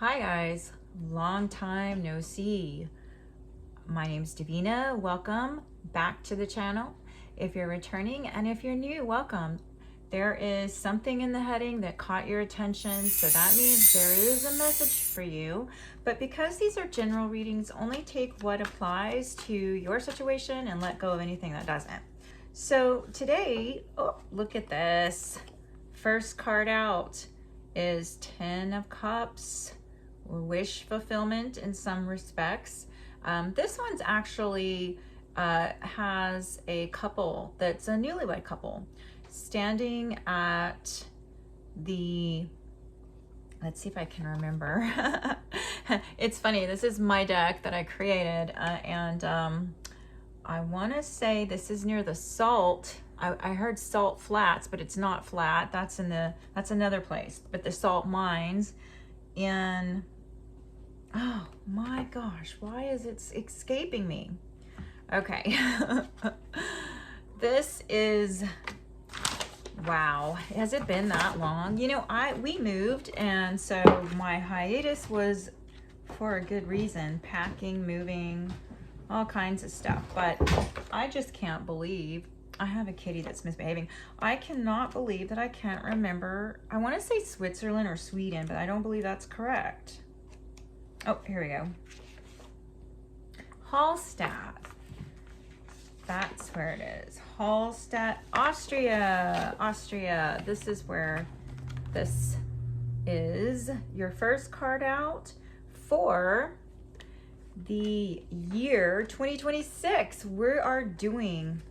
Hi guys, long time no see. My name's Davina. Welcome back to the channel. If you're returning and if you're new, welcome. There is something in the heading that caught your attention, so that means there is a message for you. But because these are general readings, only take what applies to your situation and let go of anything that doesn't. So today, oh, look at this. First card out is 10 of Cups. Wish fulfillment in some respects. This one's actually has a couple that's a newlywed couple standing at the, let's see if I can remember. It's funny, this is my deck that I created and I want to say this is near the Salt. I heard Salt Flats, but it's not flat. That's another place. But the Salt Mines in, oh my gosh, why is it escaping me? Okay. This is, wow, has it been that long? You know, we moved, and so my hiatus was for a good reason, packing, moving, all kinds of stuff. But I just can't believe, I have a kitty that's misbehaving. I cannot believe that I can't remember. I want to say Switzerland or Sweden, but I don't believe that's correct. Oh, here we go. Hallstatt. That's where it is. Hallstatt, Austria. Austria. This is where this is. Your first card out for the year 2026. We are doing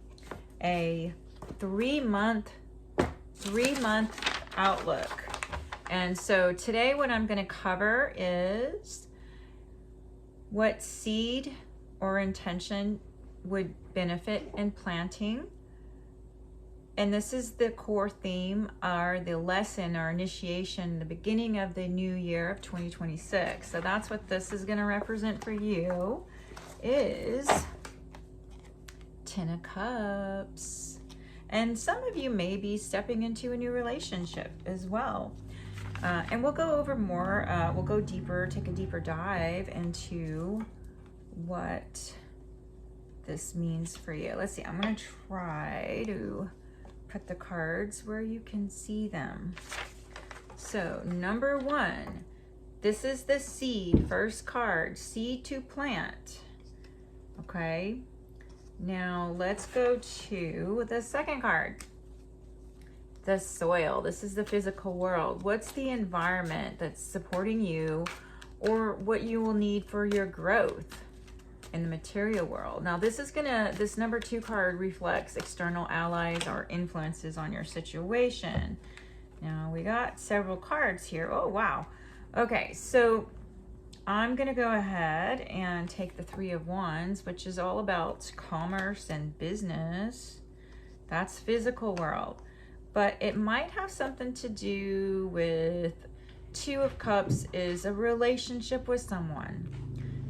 a three-month outlook. And so today what I'm going to cover is what seed or intention would benefit in planting. And this is the core theme, or the lesson or initiation, the beginning of the new year of 2026. So that's what this is going to represent for you, is 10 of Cups. And some of you may be stepping into a new relationship as well. And we'll go over more, we'll go deeper, take a deeper dive into what this means for you. Let's see, I'm going to try to put the cards where you can see them. So number one, this is the seed, first card, seed to plant. Okay, now let's go to the second card. The soil. This is the physical world. What's the environment that's supporting you, or what you will need for your growth in the material world? Now this number two card reflects external allies or influences on your situation. Now we got several cards here. Oh wow. Okay, so I'm gonna go ahead and take the Three of Wands, which is all about commerce and business. That's physical world. But it might have something to do with Two of Cups is a relationship with someone.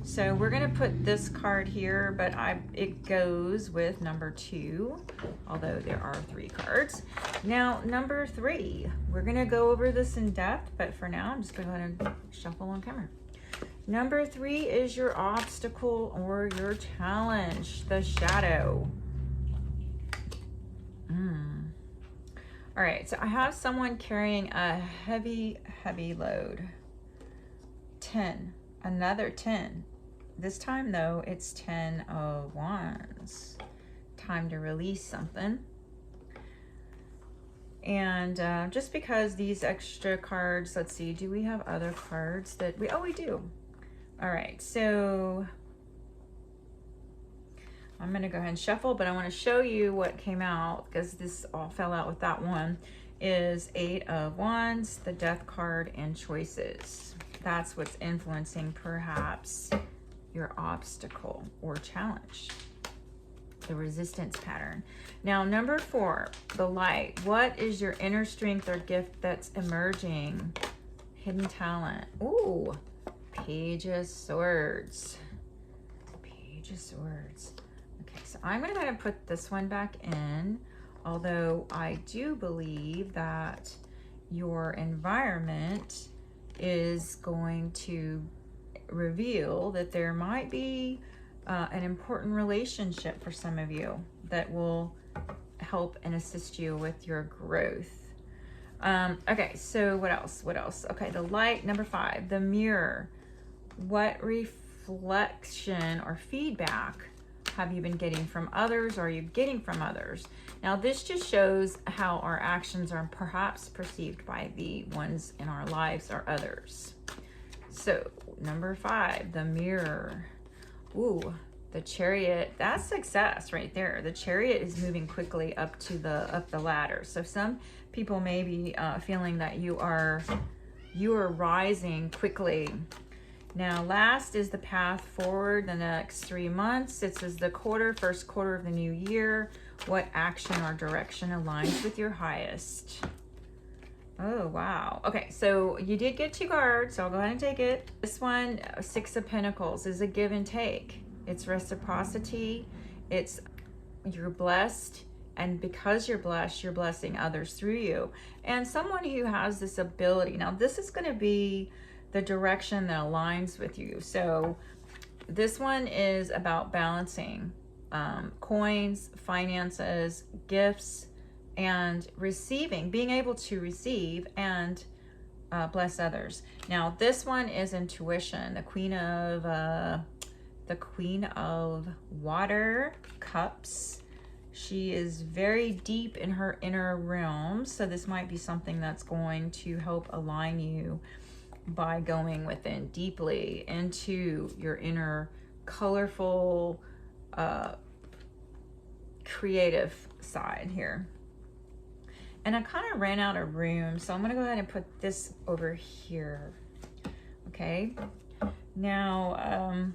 So we're going to put this card here, but it goes with number two, although there are three cards. Now, number three, we're going to go over this in depth, but for now, I'm just going to go ahead and shuffle on camera. Number three is your obstacle or your challenge, the shadow. All right, so I have someone carrying a heavy load. 10, another 10. This time though, it's 10 of Wands. Time to release something. And just because these extra cards, let's see, do we have other cards that we do. All right, so I'm going to go ahead and shuffle, but I want to show you what came out, because this all fell out with that one, is 8 of Wands, the Death card, and choices. That's what's influencing perhaps your obstacle or challenge, the resistance pattern. Now, number 4, the light. What is your inner strength or gift that's emerging? Hidden talent. Ooh, Page of Swords. Page of Swords. So I'm going to go ahead and put this one back in, although I do believe that your environment is going to reveal that there might be an important relationship for some of you that will help and assist you with your growth. Okay, so what else? What else? Okay, the light, number 5, the mirror. What reflection or feedback have you been getting from others, or are you getting from others? Now, this just shows how our actions are perhaps perceived by the ones in our lives or others. So, number 5, the mirror. Ooh, the Chariot. That's success right there. The Chariot is moving quickly up the ladder. So some people may be feeling that you are rising quickly. Now, last is the path forward the next 3 months. This is the first quarter of the new year. What action or direction aligns with your highest? Oh, wow. Okay, so you did get 2 cards, so I'll go ahead and take it. This one, 6 of Pentacles, is a give and take. It's reciprocity. It's you're blessed, and because you're blessed, you're blessing others through you. And someone who has this ability. Now, this is going to be the direction that aligns with you. So this one is about balancing coins, finances, gifts, and receiving, being able to receive and bless others. Now, this one is intuition, the Queen of Water Cups. She is very deep in her inner realm, so this might be something that's going to help align you by going within deeply into your inner colorful creative side here. And I kind of ran out of room, so I'm going to go ahead and put this over here. Okay. Now,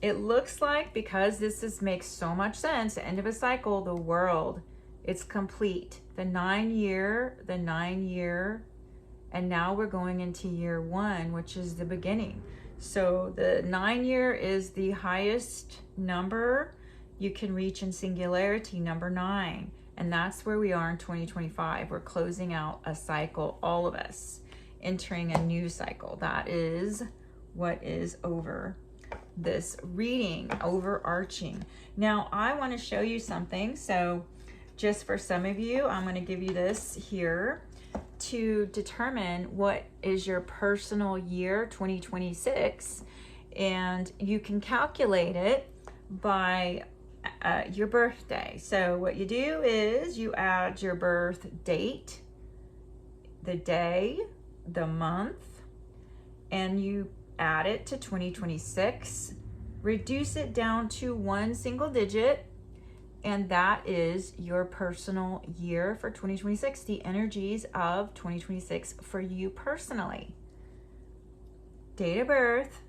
it looks like, because this makes so much sense, the end of a cycle, the world, it's complete. The 9 year, and now we're going into year 1, which is the beginning. So the 9 year is the highest number you can reach in singularity, number 9. And that's where we are in 2025. We're closing out a cycle, all of us, entering a new cycle. That is what is over this reading, overarching. Now, I want to show you something. So just for some of you, I'm going to give you this here to determine what is your personal year, 2026. And you can calculate it by your birthday. So what you do is you add your birth date, the day, the month, and you add it to 2026, reduce it down to 1 single digit, and that is your personal year for 2026, the energies of 2026 for you personally. Date of birth,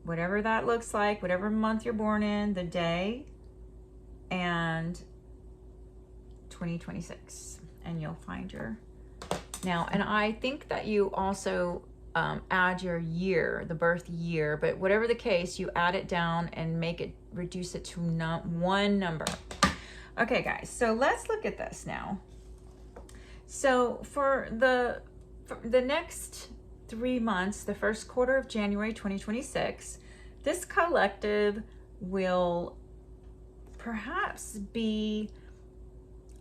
whatever that looks like, whatever month you're born in, the day, and 2026, and you'll find your now. And I think that you also add your year, the birth year, but whatever the case, you add it down and reduce it to one number. Okay, guys, so let's look at this now. So for the next 3 months, the first quarter of January 2026, this collective will perhaps be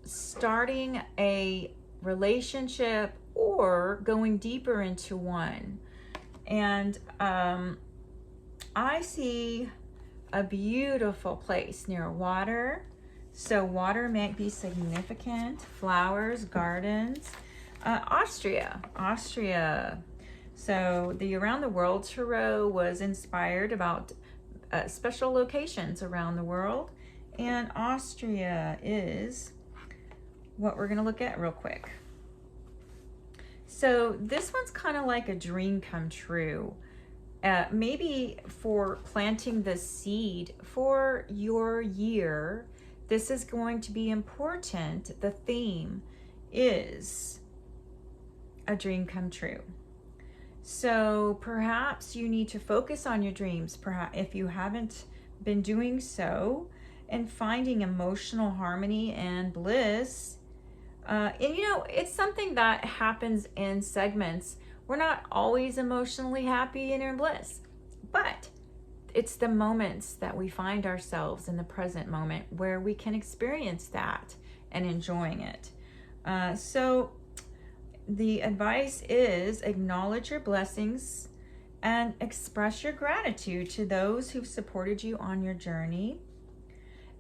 starting a relationship or going deeper into one. And I see a beautiful place near water. So water might be significant. Flowers, gardens. Austria. So the Around the World Tarot was inspired about special locations around the world. And Austria is what we're going to look at real quick. So this one's kind of like a dream come true. Maybe for planting the seed for your year, this is going to be important. The theme is a dream come true. So perhaps you need to focus on your dreams, perhaps if you haven't been doing so, and finding emotional harmony and bliss. And you know, it's something that happens in segments We're not always emotionally happy and in bliss, but it's the moments that we find ourselves in the present moment where we can experience that and enjoying it. So the advice is acknowledge your blessings and express your gratitude to those who've supported you on your journey.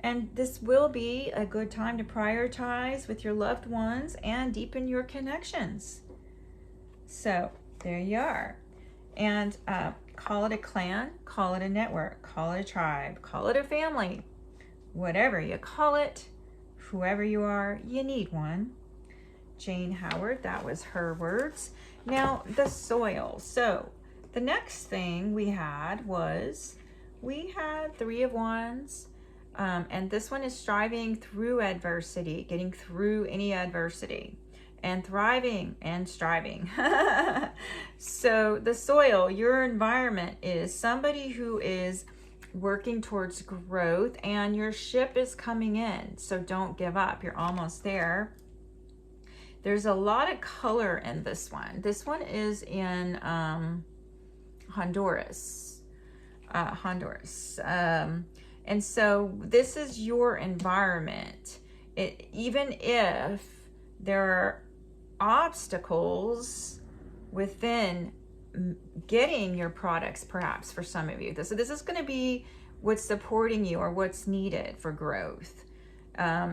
And this will be a good time to prioritize with your loved ones and deepen your connections. So there you are. And call it a clan, call it a network, call it a tribe, call it a family. Whatever you call it, whoever you are, you need one. Jane Howard, that was her words. Now, the soil. So the next thing we had Three of Wands. And this one is striving through adversity, getting through any adversity, and thriving and striving. So the soil, your environment, is somebody who is working towards growth, and your ship is coming in. So don't give up. You're almost there. There's a lot of color in this one. This one is in Honduras. And so this is your environment. Even if there are obstacles within getting your products, perhaps for some of you. So this is going to be what's supporting you or what's needed for growth.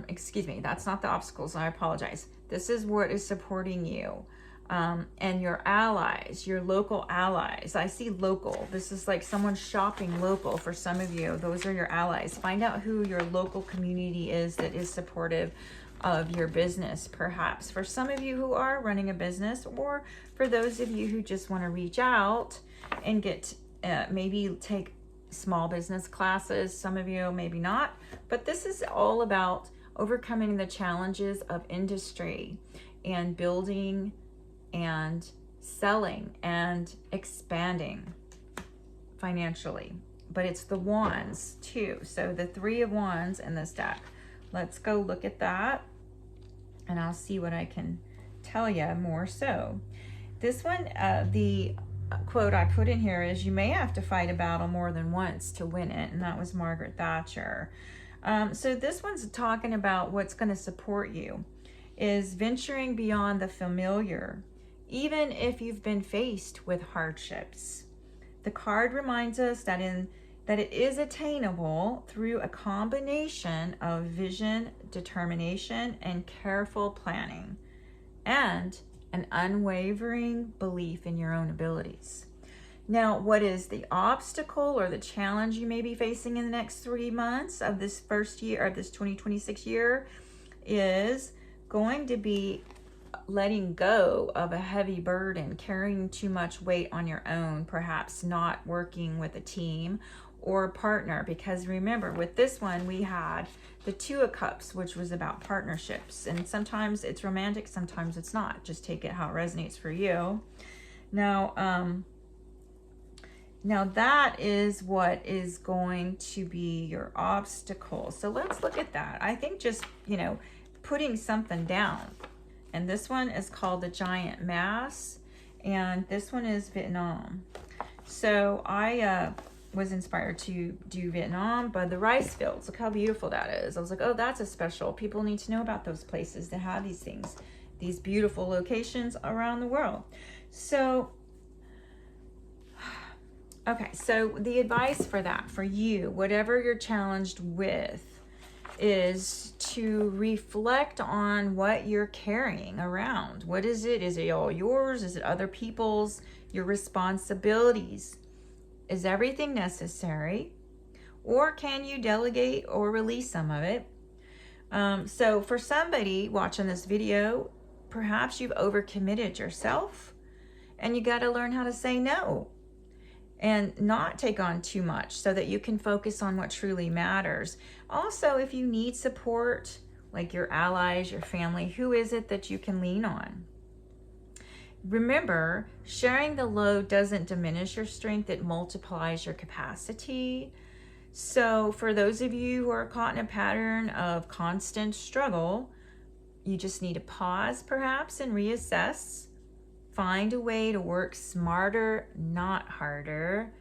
Excuse me, that's not the obstacles. I apologize. This is what is supporting you. And your allies, your local allies. I see local. This is like someone shopping local for some of you. Those are your allies. Find out who your local community is that is supportive of your business, perhaps. For some of you who are running a business, or for those of you who just want to reach out and get, maybe take small business classes. Some of you, maybe not. But this is all about overcoming the challenges of industry and building and selling and expanding financially. But it's the Wands too. So the Three of Wands in this deck. Let's go look at that, and I'll see what I can tell you more. So this one, the quote I put in here is, you may have to fight a battle more than once to win it. And that was Margaret Thatcher. So this one's talking about what's going to support you is venturing beyond the familiar, even if you've been faced with hardships. The card reminds us that it is attainable through a combination of vision, determination, and careful planning, and an unwavering belief in your own abilities. Now, what is the obstacle or the challenge you may be facing in the next 3 months of this first year, of this 2026 year, is going to be letting go of a heavy burden, carrying too much weight on your own, perhaps not working with a team or a partner. Because remember, with this one, we had the Two of Cups, which was about partnerships. And sometimes it's romantic, sometimes it's not. Just take it how it resonates for you. Now that is what is going to be your obstacle. So let's look at that. I think just, putting something down. And this one is called the Giant Mass. And this one is Vietnam. So I was inspired to do Vietnam by the rice fields. Look how beautiful that is. I was like, oh, that's a special. People need to know about those places that have these things, these beautiful locations around the world. So, okay, so the advice for that, for you, whatever you're challenged with, is to reflect on what you're carrying around. What is it? Is it all yours? Is it other people's? Your responsibilities. Is everything necessary? Or can you delegate or release some of it? So for somebody watching this video, perhaps you've overcommitted yourself and you got to learn how to say no and not take on too much so that you can focus on what truly matters. Also, if you need support, like your allies, your family, who is it that you can lean on? Remember, sharing the load doesn't diminish your strength, it multiplies your capacity. So for those of you who are caught in a pattern of constant struggle, you just need to pause perhaps and reassess Find a way to work smarter, not harder.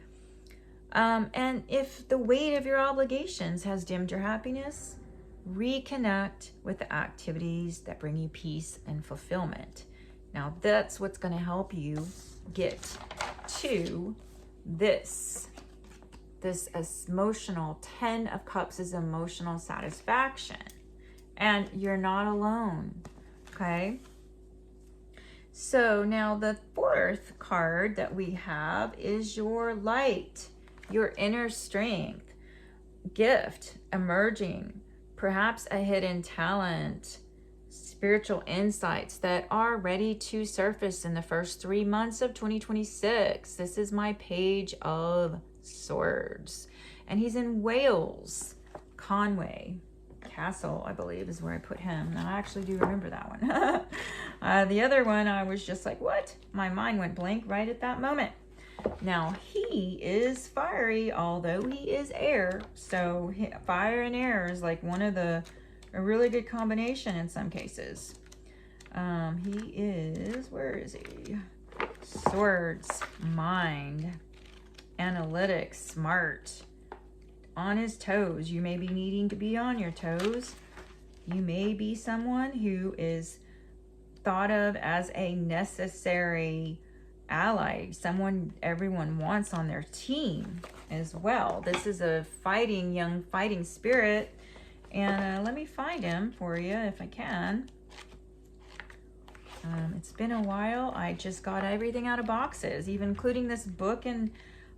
And if the weight of your obligations has dimmed your happiness, reconnect with the activities that bring you peace and fulfillment. Now, that's what's going to help you get to this emotional 10 of Cups is emotional satisfaction. And you're not alone, okay? So now the fourth card that we have is your light, your inner strength, gift emerging, perhaps a hidden talent, spiritual insights that are ready to surface in the first 3 months of 2026. This is my Page of Swords. And he's in Wales, Conway Castle, I believe, is where I put him. And I actually do remember that one. The other one, I was just like, what? My mind went blank right at that moment. Now, he is fiery, although he is air. So fire and air is like a really good combination in some cases. He is, where is he? Swords, mind, analytics, smart, on his toes. You may be needing to be on your toes. You may be someone who is thought of as a necessary ally, someone everyone wants on their team as well. This is a young fighting spirit. And let me find him for you if I can. It's been a while. I just got everything out of boxes, even including this book, and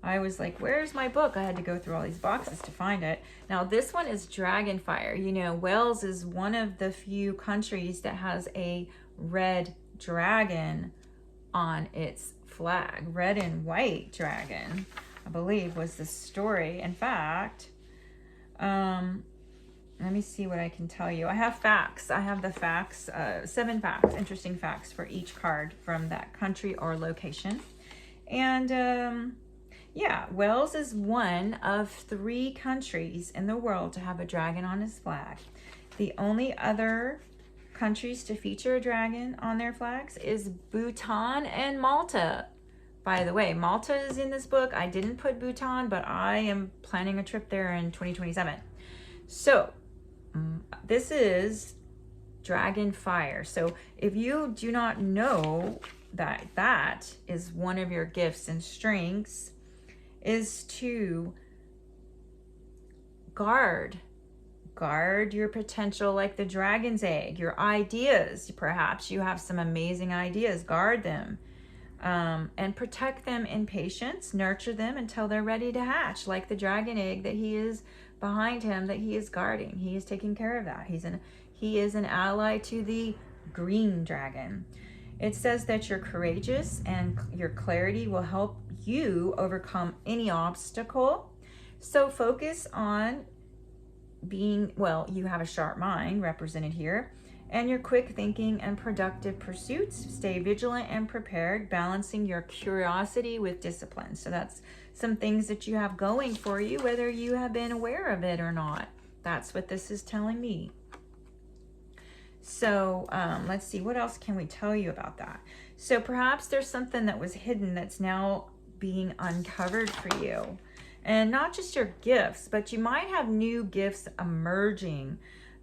I was like, where's my book? I had to go through all these boxes to find it. Now, this one is Dragonfire. You know, Wales is one of the few countries that has a red dragon on its flag. Red and white dragon, I believe, was the story. In fact, let me see what I can tell you. I have facts. I have the facts, 7 facts, interesting facts for each card from that country or location. And yeah, Wales is one of 3 countries in the world to have a dragon on its flag. The only other countries to feature a dragon on their flags is Bhutan and Malta. By the way, Malta is in this book. I didn't put Bhutan, but I am planning a trip there in 2027. So this is Dragonfire. So if you do not know that that is one of your gifts and strengths, is to guard your potential, like the dragon's egg, your ideas. Perhaps you have some amazing ideas. Guard them and protect them in patience. Nurture them until they're ready to hatch, like the dragon egg that he is behind him, that he is guarding. He is taking care of that. He is an ally to the green dragon. It says that you're courageous and your clarity will help you overcome any obstacle. So focus on being, well, you have a sharp mind represented here, and your quick thinking and productive pursuits. Stay vigilant and prepared, balancing your curiosity with discipline. So that's some things that you have going for you, whether you have been aware of it or not. That's what this is telling me. So let's see, what else can we tell you about that? So perhaps there's something that was hidden that's now being uncovered for you. And not just your gifts, but you might have new gifts emerging.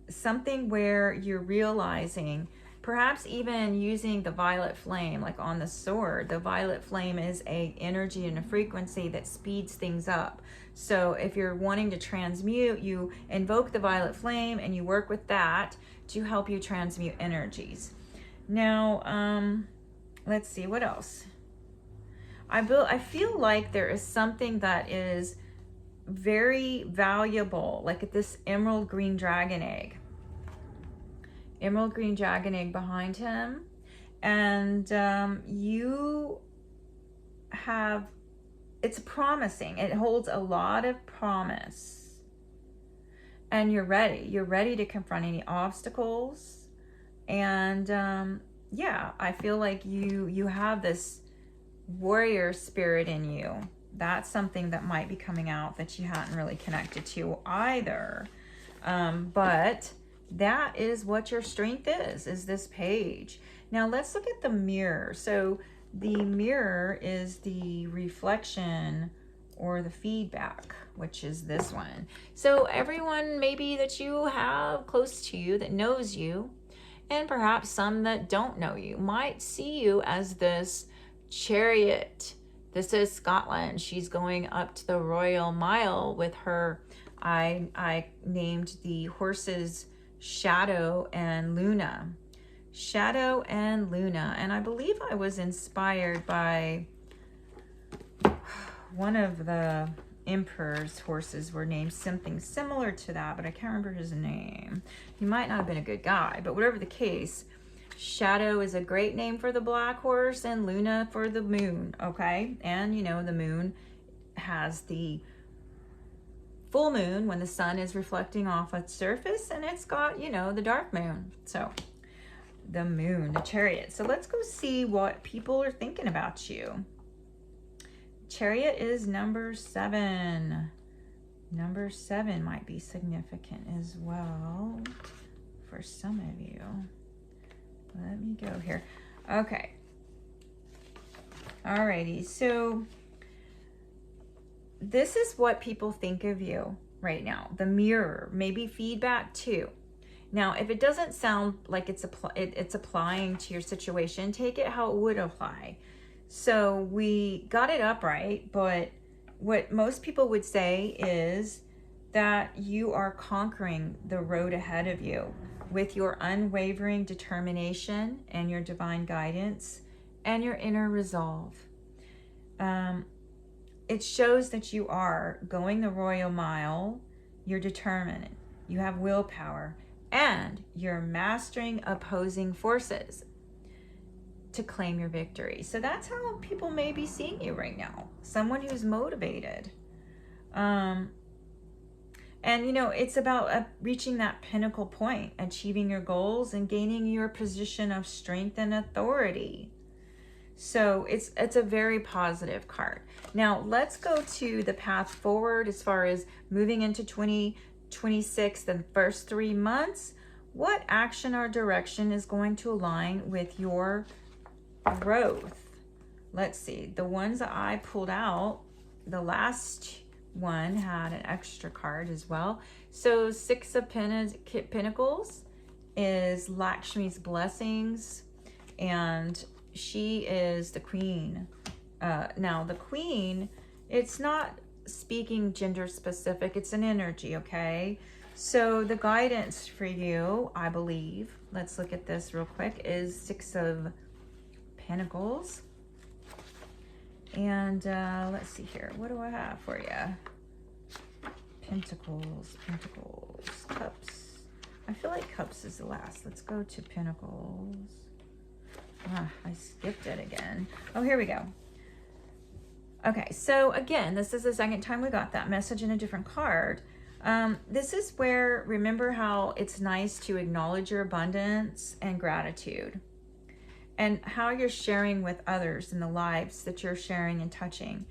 Something where you're realizing, perhaps even using the violet flame, like on the sword. The violet flame is an energy and a frequency that speeds things up. So if you're wanting to transmute, you invoke the violet flame and you work with that to help you transmute energies. Now, let's see, what else? I feel like there is something that is very valuable, like this emerald green dragon egg. Emerald green dragon egg behind him. And you have, it's promising. It holds a lot of promise. And you're ready. You're ready to confront any obstacles. And yeah, I feel like you have this warrior spirit in you. That's something that might be coming out that you hadn't really connected to either. But that is what your strength is this page. Now let's look at the mirror. So the mirror is the reflection or the feedback, which is this one. So everyone maybe that you have close to you that knows you, and perhaps some that don't know you, might see you as this chariot. This is Scotland. She's going up to the Royal Mile with her, I named the horses Shadow and Luna. Shadow and Luna. And I believe I was inspired by one of the emperor's horses were named something similar to that, but I can't remember his name. He might not have been a good guy, but whatever the case, Shadow is a great name for the black horse and Luna for the moon, okay? And you know, the moon has the full moon when the sun is reflecting off its surface, and it's got, you know, the dark moon. So the moon, the chariot. So let's go see what people are thinking about you. Chariot is number 7. Number 7 might be significant as well for some of you. Let me go here. Okay. Alrighty. So this is what people think of you right now. The mirror, maybe feedback too. Now, if it doesn't sound like it's applying to your situation, take it how it would apply. So we got it upright, but what most people would say is that you are conquering the road ahead of you with your unwavering determination and your divine guidance and your inner resolve. It shows that you are going the royal mile, you're determined, you have willpower, and you're mastering opposing forces to claim your victory. So that's how people may be seeing you right now. Someone who's motivated. And you know, it's about reaching that pinnacle point, achieving your goals and gaining your position of strength and authority. So it's a very positive card. Now let's go to the path forward as far as moving into 2026, the first 3 months. What action or direction is going to align with your growth? Let's see. The ones that I pulled out, the last one had an extra card as well. So 6 of Pentacles is Lakshmi's blessings, and she is the queen. Now the queen, it's not speaking gender specific, it's an energy, okay? So the guidance for you, I believe, let's look at this real quick, is 6 of Pentacles. And let's see here. What do I have for you? Pentacles, Cups. I feel like Cups is the last. Let's go to Pentacles. I skipped it again. Oh, here we go. Okay, so again, this is the second time we got that message in a different card. This is where, remember how it's nice to acknowledge your abundance and gratitude, and how you're sharing with others in the lives that you're sharing and touching.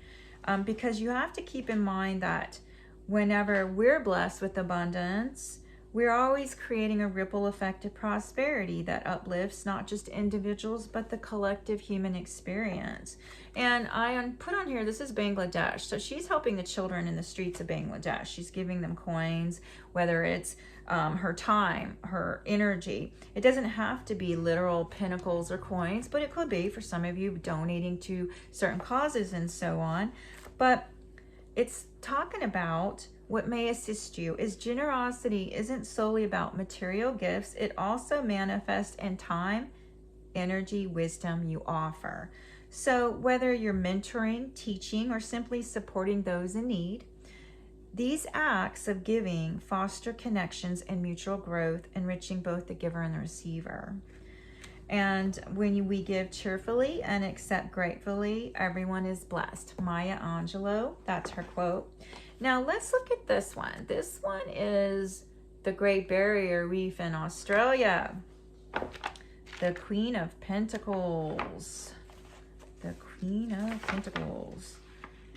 Because you have to keep in mind that whenever we're blessed with abundance, we're always creating a ripple effect of prosperity that uplifts not just individuals, but the collective human experience. And I put on here, this is Bangladesh. So she's helping the children in the streets of Bangladesh. She's giving them coins, whether it's her time, her energy. It doesn't have to be literal pentacles or coins, but it could be for some of you donating to certain causes and so on. But it's talking about what may assist you is generosity isn't solely about material gifts. It also manifests in time, energy, wisdom you offer. So whether you're mentoring, teaching, or simply supporting those in need, these acts of giving foster connections and mutual growth, enriching both the giver and the receiver. And when we give cheerfully and accept gratefully, everyone is blessed. Maya Angelou, that's her quote. Now let's look at this one. This one is the Great Barrier Reef in Australia. The Queen of Pentacles. The Queen of Pentacles.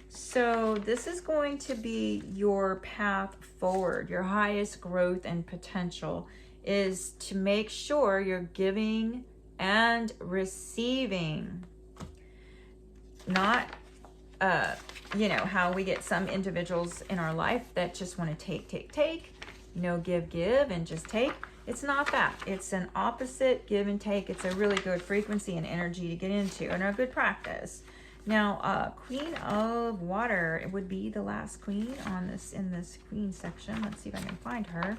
So this is going to be your path forward. Your highest growth and potential is to make sure you're giving and receiving. not, you know, how we get some individuals in our life that just want to take, give, and just take. It's not that. It's an opposite give and take. It's a really good frequency and energy to get into and a good practice. Now, Queen of Water, it would be the last queen on this, in this queen section. Let's see if I can find her.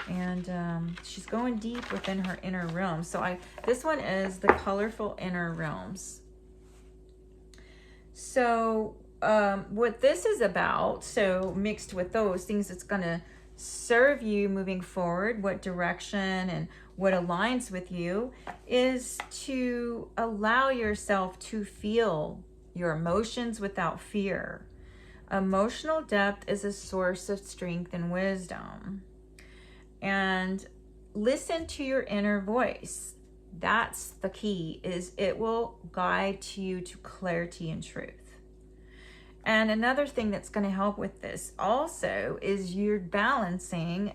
And she's going deep within her inner realm. So this one is the colorful inner realms. So what this is about, so mixed with those things, it's going to serve you moving forward, what direction and what aligns with you, is to allow yourself to feel your emotions without fear. Emotional depth is a source of strength and wisdom. And listen to your inner voice. That's the key, is it will guide you to clarity and truth. And another thing that's going to help with this also is you're balancing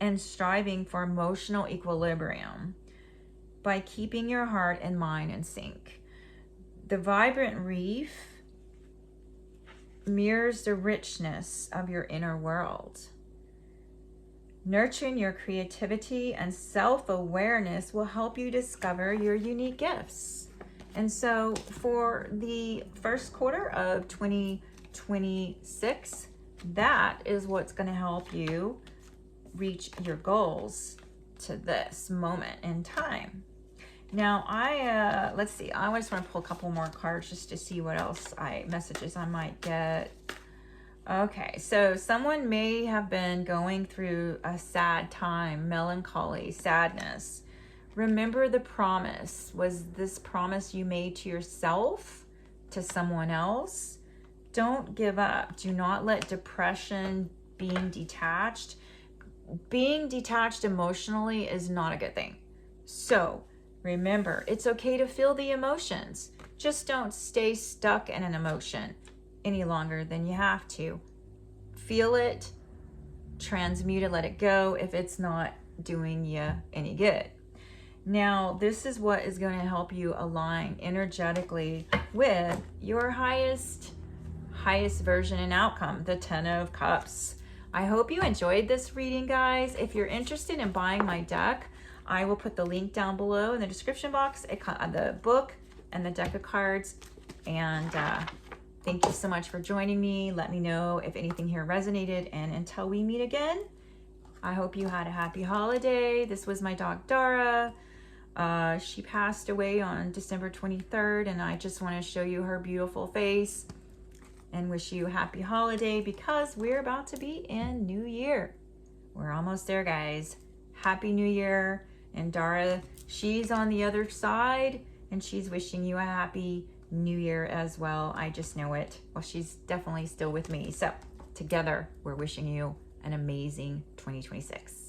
and striving for emotional equilibrium by keeping your heart and mind in sync. The vibrant reef mirrors the richness of your inner world. Nurturing your creativity and self-awareness will help you discover your unique gifts. And so for the first quarter of 2026, that is what's going to help you reach your goals to this moment in time. Now, let's see, I just want to pull a couple more cards just to see what else messages I might get. Okay, so someone may have been going through a sad time, melancholy, sadness. Remember the promise. Was this promise you made to yourself, to someone else? Don't give up. Do not let depression, being detached emotionally is not a good thing. So remember, it's okay to feel the emotions. Just don't stay stuck in an emotion any longer than you have to. Feel it, transmute it, let it go if it's not doing you any good. Now, this is what is going to help you align energetically with your highest version and outcome, the 10 of Cups. I hope you enjoyed this reading, guys. If you're interested in buying my deck, I will put the link down below in the description box, the book and the deck of cards. And thank you so much for joining me. Let me know if anything here resonated. And until we meet again, I hope you had a happy holiday. This was my dog, Dara. She passed away on December 23rd, and I just want to show you her beautiful face and wish you a happy holiday because we're about to be in New Year. We're almost there, guys. Happy New Year. And Dara, she's on the other side, and she's wishing you a happy New Year as well. I just know it. Well, she's definitely still with me. So together, we're wishing you an amazing 2026.